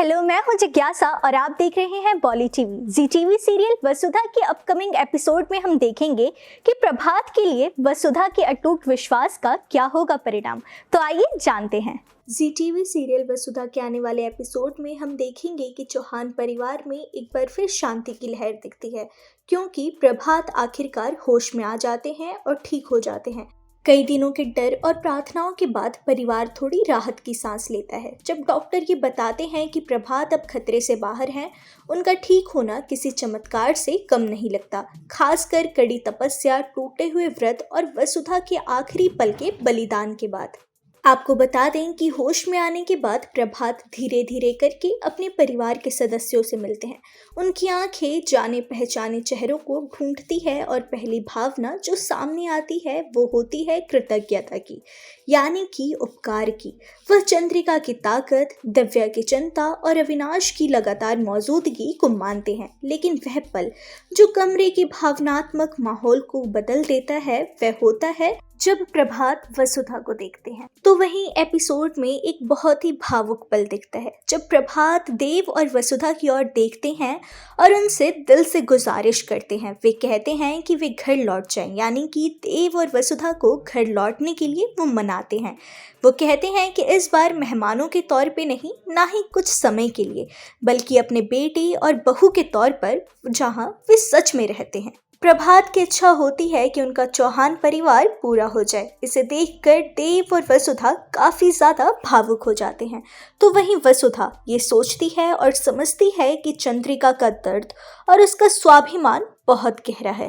Hello, मैं हूं जिज्ञासा और आप देख रहे हैं बॉली टीवी। जी टीवी सीरियल वसुधा के अपकमिंग एपिसोड में हम देखेंगे कि प्रभात के लिए वसुधा के अटूट विश्वास का क्या होगा परिणाम। तो आइए जानते हैं। जी टीवी सीरियल वसुधा के आने वाले एपिसोड में हम देखेंगे कि चौहान परिवार में एक बार फिर शांति की लहर दिखती है, क्योंकि प्रभात आखिरकार होश में आ जाते हैं और ठीक हो जाते हैं। कई दिनों के डर और प्रार्थनाओं के बाद परिवार थोड़ी राहत की सांस लेता है जब डॉक्टर ये बताते हैं कि प्रभात अब खतरे से बाहर हैं। उनका ठीक होना किसी चमत्कार से कम नहीं लगता, खासकर कड़ी तपस्या, टूटे हुए व्रत और वसुधा के आखिरी पल के बलिदान के बाद। आपको बता दें कि होश में आने के बाद प्रभात धीरे धीरे करके अपने परिवार के सदस्यों से मिलते हैं। उनकी आंखें जाने पहचाने चेहरों को ढूंढती है और पहली भावना जो सामने आती है वो होती है कृतज्ञता की, यानी कि उपकार की। वह चंद्रिका की ताकत, दिव्या की चिंता और अविनाश की लगातार मौजूदगी को मानते हैं। लेकिन वह पल जो कमरे के भावनात्मक माहौल को बदल देता है वह होता है जब प्रभात वसुधा को देखते हैं। तो वहीं एपिसोड में एक बहुत ही भावुक पल दिखता है जब प्रभात देव और वसुधा की ओर देखते हैं और उनसे दिल से गुजारिश करते हैं। वे कहते हैं कि वे घर लौट जाएं, यानी कि देव और वसुधा को घर लौटने के लिए वो मनाते हैं। वो कहते हैं कि इस बार मेहमानों के तौर पे नहीं, ना ही कुछ समय के लिए, बल्कि अपने बेटे और बहू के तौर पर, जहां वे सच में रहते हैं। प्रभात की इच्छा होती है कि उनका चौहान परिवार पूरा हो जाए। इसे देखकर देव और वसुधा काफी ज्यादा भावुक हो जाते हैं। तो वहीं वसुधा ये सोचती है और समझती है कि चंद्रिका का दर्द और उसका स्वाभिमान बहुत गहरा है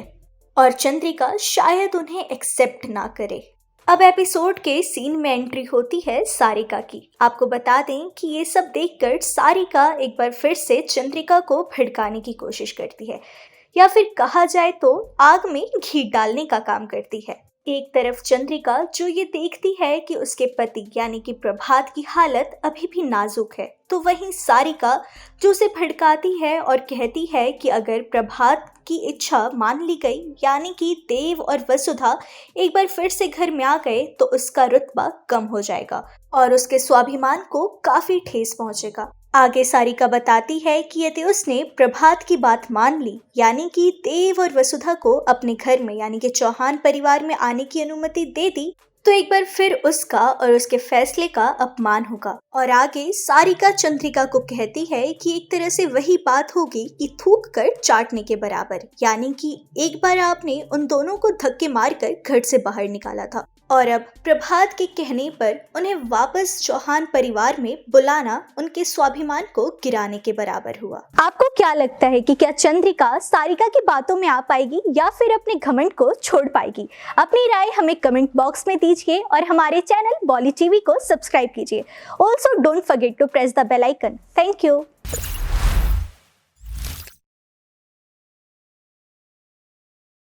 और चंद्रिका शायद उन्हें एक्सेप्ट ना करे। अब एपिसोड के सीन में एंट्री होती है सारिका की। आपको बता दें कि ये सब देखकर सारिका एक बार फिर से चंद्रिका को भड़काने की कोशिश करती है, या फिर कहा जाए तो आग में घी डालने का काम करती है। एक तरफ चंद्रिका जो ये देखती है कि उसके पति यानी कि प्रभात की हालत अभी भी नाजुक है, तो वहीं सारिका जो उसे भड़काती है और कहती है कि अगर प्रभात की इच्छा मान ली गई, यानी कि देव और वसुधा एक बार फिर से घर में आ गए, तो उसका रुतबा कम हो जाएगा और उसके स्वाभिमान को काफी ठेस पहुंचेगा। आगे सारिका बताती है कि यदि उसने प्रभात की बात मान ली, यानी कि देव और वसुधा को अपने घर में यानी कि चौहान परिवार में आने की अनुमति दे दी, तो एक बार फिर उसका और उसके फैसले का अपमान होगा। और आगे सारिका चंद्रिका को कहती है कि एक तरह से वही बात होगी कि थूक कर चाटने के बराबर, यानी कि एक बार आपने उन दोनों को धक्के मारकर घर से बाहर निकाला था और अब प्रभात के कहने पर उन्हें वापस चौहान परिवार में बुलाना उनके स्वाभिमान को गिराने के बराबर हुआ। आपको क्या लगता है कि क्या चंद्रिका सारिका की बातों में आ पाएगी या फिर अपने घमंड को छोड़ पाएगी? अपनी राय हमें कमेंट बॉक्स में दीजिए और हमारे चैनल बॉली टीवी को सब्सक्राइब कीजिए। Also don't forget to press the bell icon. Thank you.